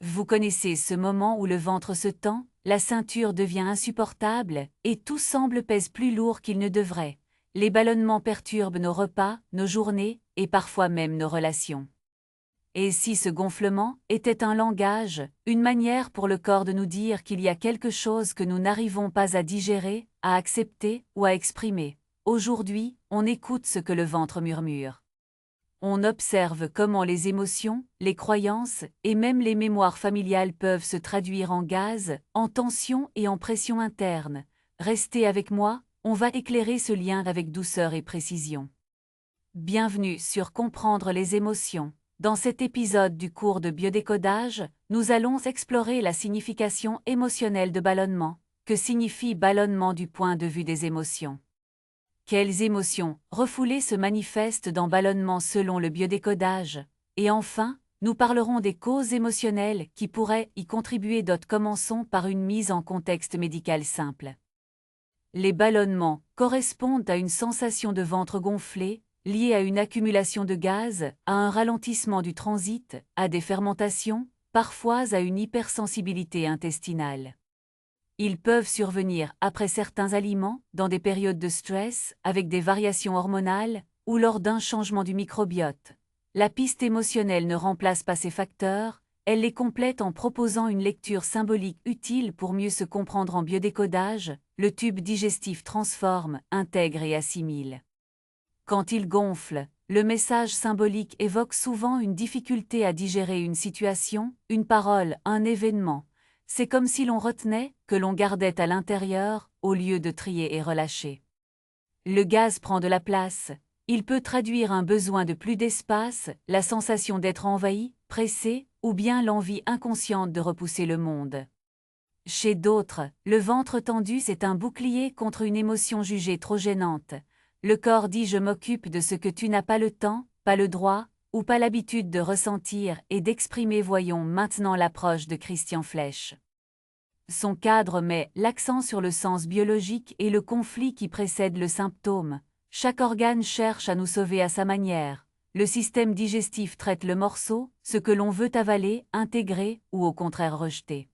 Vous connaissez ce moment où le ventre se tend, la ceinture devient insupportable, et tout semble pèse plus lourd qu'il ne devrait. Les ballonnements perturbent nos repas, nos journées, et parfois même nos relations. Et si ce gonflement était un langage, une manière pour le corps de nous dire qu'il y a quelque chose que nous n'arrivons pas à digérer, à accepter ou à exprimer? Aujourd'hui, on écoute ce que le ventre murmure. On observe comment les émotions, les croyances et même les mémoires familiales peuvent se traduire en gaz, en tension et en pression interne. Restez avec moi, on va éclairer ce lien avec douceur et précision. Bienvenue sur Comprendre les émotions. Dans cet épisode du cours de biodécodage, nous allons explorer la signification émotionnelle de ballonnement. Que signifie ballonnement du point de vue des émotions? Quelles émotions refoulées se manifestent dans ballonnement selon le biodécodage? Et enfin, nous parlerons des causes émotionnelles qui pourraient y contribuer. Commençons par une mise en contexte médical simple. Les ballonnements correspondent à une sensation de ventre gonflé, liée à une accumulation de gaz, à un ralentissement du transit, à des fermentations, parfois à une hypersensibilité intestinale. Ils peuvent survenir après certains aliments, dans des périodes de stress, avec des variations hormonales, ou lors d'un changement du microbiote. La piste émotionnelle ne remplace pas ces facteurs, elle les complète en proposant une lecture symbolique utile pour mieux se comprendre. En biodécodage, le tube digestif transforme, intègre et assimile. Quand il gonfle, le message symbolique évoque souvent une difficulté à digérer une situation, une parole, un événement. C'est comme si l'on retenait, que l'on gardait à l'intérieur, au lieu de trier et relâcher. Le gaz prend de la place. Il peut traduire un besoin de plus d'espace, la sensation d'être envahi, pressé, ou bien l'envie inconsciente de repousser le monde. Chez d'autres, le ventre tendu c'est un bouclier contre une émotion jugée trop gênante. Le corps dit je m'occupe de ce que tu n'as pas le temps, pas le droit, ou pas l'habitude de ressentir et d'exprimer. Voyons maintenant l'approche de Christian Flech. Son cadre met l'accent sur le sens biologique et le conflit qui précède le symptôme. Chaque organe cherche à nous sauver à sa manière. Le système digestif traite le morceau, ce que l'on veut avaler, intégrer ou au contraire rejeter.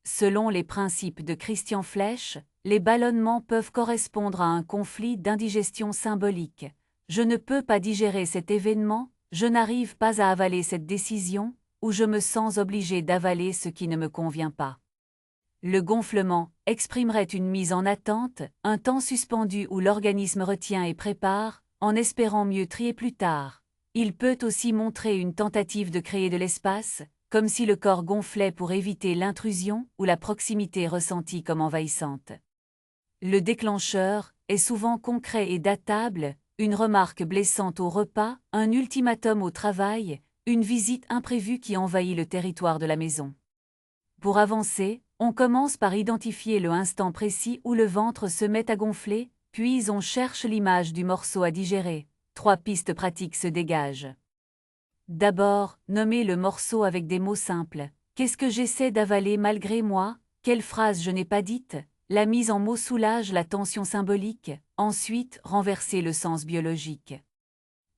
Selon les principes de Christian Flech, les ballonnements peuvent correspondre à un conflit d'indigestion symbolique. Je ne peux pas digérer cet événement, je n'arrive pas à avaler cette décision, ou je me sens obligé d'avaler ce qui ne me convient pas. Le gonflement exprimerait une mise en attente, un temps suspendu où l'organisme retient et prépare, en espérant mieux trier plus tard. Il peut aussi montrer une tentative de créer de l'espace, comme si le corps gonflait pour éviter l'intrusion ou la proximité ressentie comme envahissante. Le déclencheur est souvent concret et datable, une remarque blessante au repas, un ultimatum au travail, une visite imprévue qui envahit le territoire de la maison. Pour avancer, on commence par identifier le instant précis où le ventre se met à gonfler, puis on cherche l'image du morceau à digérer. 3 pistes pratiques se dégagent. D'abord, nommez le morceau avec des mots simples. Qu'est-ce que j'essaie d'avaler malgré moi? Quelle phrase je n'ai pas dite? La mise en mots soulage la tension symbolique. Ensuite, renversez le sens biologique.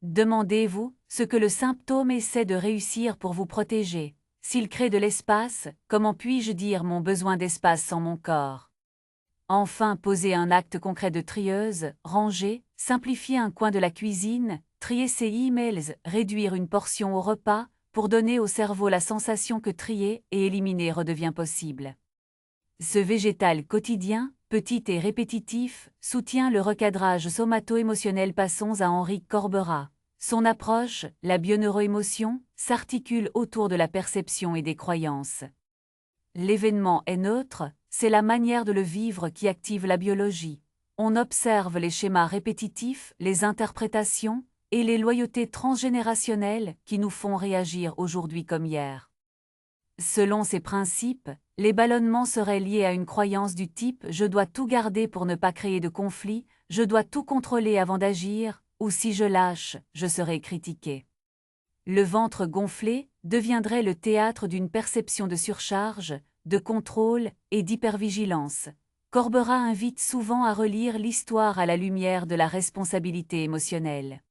Demandez-vous ce que le symptôme essaie de réussir pour vous protéger. S'il crée de l'espace, comment puis-je dire mon besoin d'espace sans mon corps? Enfin, posez un acte concret de trieuse, ranger, simplifier un coin de la cuisine, trier ses emails, réduire une portion au repas, pour donner au cerveau la sensation que trier et éliminer redevient possible. Ce végétal quotidien, petit et répétitif, soutient le recadrage somato-émotionnel. Passons à Henri Corbera. Son approche, la bioneuroémotion, s'articule autour de la perception et des croyances. L'événement est neutre, c'est la manière de le vivre qui active la biologie. On observe les schémas répétitifs, les interprétations et les loyautés transgénérationnelles qui nous font réagir aujourd'hui comme hier. Selon ces principes, les ballonnements seraient liés à une croyance du type « je dois tout garder pour ne pas créer de conflit, je dois tout contrôler avant d'agir » ou « si je lâche, je serai critiqué ». Le ventre gonflé deviendrait le théâtre d'une perception de surcharge, de contrôle et d'hypervigilance. Corbera invite souvent à relire l'histoire à la lumière de la responsabilité émotionnelle.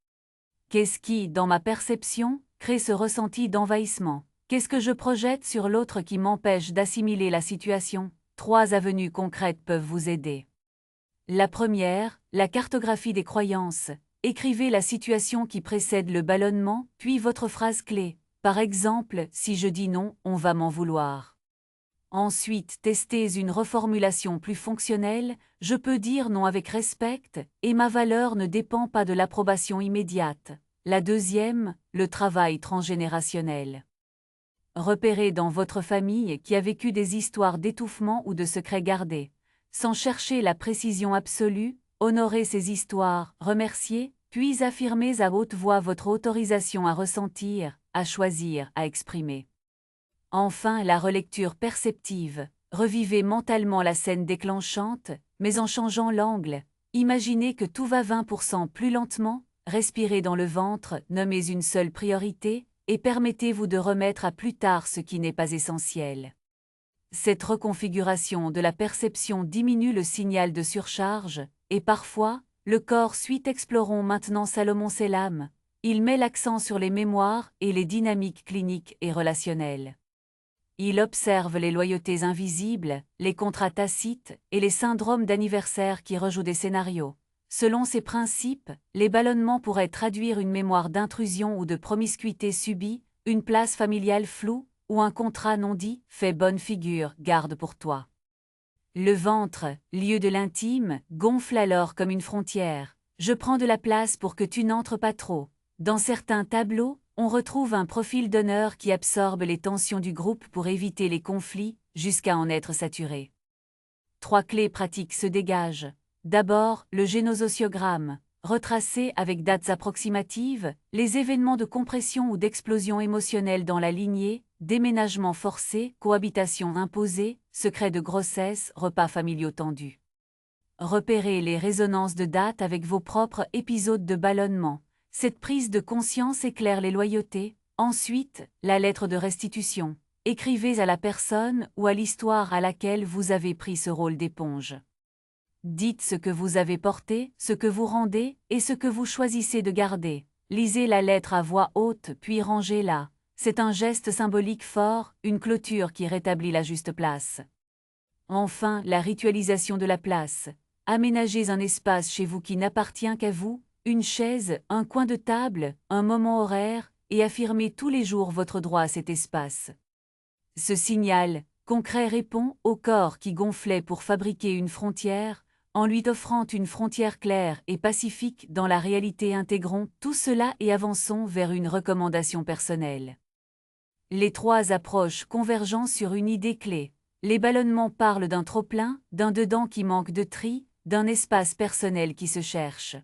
Qu'est-ce qui, dans ma perception, crée ce ressenti d'envahissement? Qu'est-ce que je projette sur l'autre qui m'empêche d'assimiler la situation? 3 avenues concrètes peuvent vous aider. La première, la cartographie des croyances. Écrivez la situation qui précède le ballonnement, puis votre phrase clé. Par exemple, si je dis non, on va m'en vouloir. Ensuite, testez une reformulation plus fonctionnelle. Je peux dire non avec respect, et ma valeur ne dépend pas de l'approbation immédiate. La deuxième, le travail transgénérationnel. Repérez dans votre famille qui a vécu des histoires d'étouffement ou de secrets gardés. Sans chercher la précision absolue, honorez ces histoires, remerciez, puis affirmez à haute voix votre autorisation à ressentir, à choisir, à exprimer. Enfin, la relecture perceptive. Revivez mentalement la scène déclenchante, mais en changeant l'angle. Imaginez que tout va 20% plus lentement, respirez dans le ventre, nommez une seule priorité, et permettez-vous de remettre à plus tard ce qui n'est pas essentiel. Cette reconfiguration de la perception diminue le signal de surcharge, et parfois, le corps suit. Explorons maintenant Salomon Selam. Il met l'accent sur les mémoires et les dynamiques cliniques et relationnelles. Il observe les loyautés invisibles, les contrats tacites et les syndromes d'anniversaire qui rejouent des scénarios. Selon ces principes, les ballonnements pourraient traduire une mémoire d'intrusion ou de promiscuité subie, une place familiale floue, ou un contrat non dit. Fais bonne figure, garde pour toi. Le ventre, lieu de l'intime, gonfle alors comme une frontière. Je prends de la place pour que tu n'entres pas trop. Dans certains tableaux, on retrouve un profil d'honneur qui absorbe les tensions du groupe pour éviter les conflits, jusqu'à en être saturé. 3 clés pratiques se dégagent. D'abord, le génosociogramme. Retracer avec dates approximatives les événements de compression ou d'explosion émotionnelle dans la lignée, déménagement forcé, cohabitation imposée, secret de grossesse, repas familiaux tendus. Repérez les résonances de dates avec vos propres épisodes de ballonnement. Cette prise de conscience éclaire les loyautés. Ensuite, la lettre de restitution. Écrivez à la personne ou à l'histoire à laquelle vous avez pris ce rôle d'éponge. Dites ce que vous avez porté, ce que vous rendez, et ce que vous choisissez de garder. Lisez la lettre à voix haute, puis rangez-la. C'est un geste symbolique fort, une clôture qui rétablit la juste place. Enfin, la ritualisation de la place. Aménagez un espace chez vous qui n'appartient qu'à vous, une chaise, un coin de table, un moment horaire, et affirmez tous les jours votre droit à cet espace. Ce signal concret répond au corps qui gonflait pour fabriquer une frontière, en lui offrant une frontière claire et pacifique dans la réalité. Intégrons tout cela et avançons vers une recommandation personnelle. Les 3 approches convergent sur une idée clé. Les ballonnements parlent d'un trop-plein, d'un dedans qui manque de tri, d'un espace personnel qui se cherche.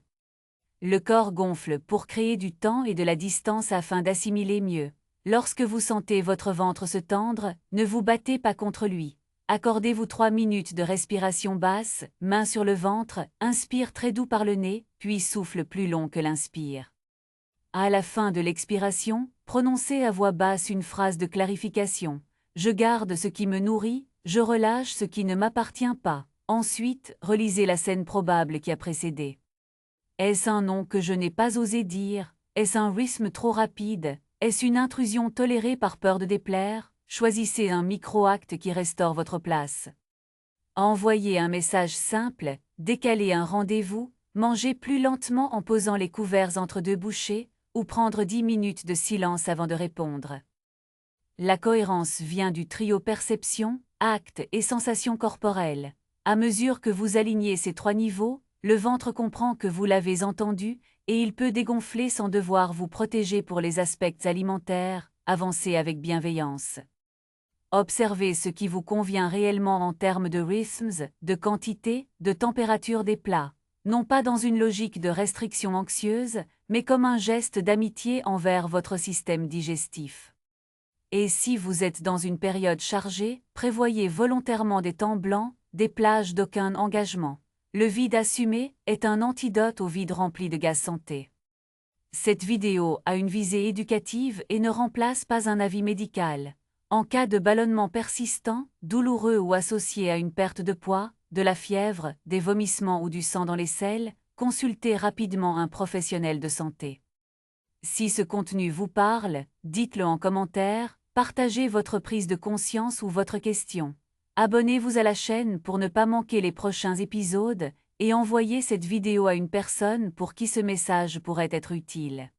Le corps gonfle pour créer du temps et de la distance afin d'assimiler mieux. Lorsque vous sentez votre ventre se tendre, ne vous battez pas contre lui. Accordez-vous 3 minutes de respiration basse, main sur le ventre, inspire très doux par le nez, puis souffle plus long que l'inspire. À la fin de l'expiration, prononcez à voix basse une phrase de clarification. Je garde ce qui me nourrit, je relâche ce qui ne m'appartient pas. Ensuite, relisez la scène probable qui a précédé. Est-ce un non que je n'ai pas osé dire? Est-ce un rythme trop rapide? Est-ce une intrusion tolérée par peur de déplaire? Choisissez un micro-acte qui restaure votre place. Envoyez un message simple, décalez un rendez-vous, mangez plus lentement en posant les couverts entre 2 bouchées, ou prendre 10 minutes de silence avant de répondre. La cohérence vient du trio perception, acte et sensation corporelle. À mesure que vous alignez ces 3 niveaux, le ventre comprend que vous l'avez entendu, et il peut dégonfler sans devoir vous protéger pour les aspects alimentaires. Avancez avec bienveillance. Observez ce qui vous convient réellement en termes de rythmes, de quantité, de température des plats, non pas dans une logique de restriction anxieuse, mais comme un geste d'amitié envers votre système digestif. Et si vous êtes dans une période chargée, prévoyez volontairement des temps blancs, des plages d'aucun engagement. Le vide assumé est un antidote au vide rempli de gaz santé. Cette vidéo a une visée éducative et ne remplace pas un avis médical. En cas de ballonnement persistant, douloureux ou associé à une perte de poids, de la fièvre, des vomissements ou du sang dans les selles, consultez rapidement un professionnel de santé. Si ce contenu vous parle, dites-le en commentaire, Partagez votre prise de conscience ou votre question. Abonnez-vous à la chaîne pour ne pas manquer les prochains épisodes et envoyez cette vidéo à une personne pour qui ce message pourrait être utile.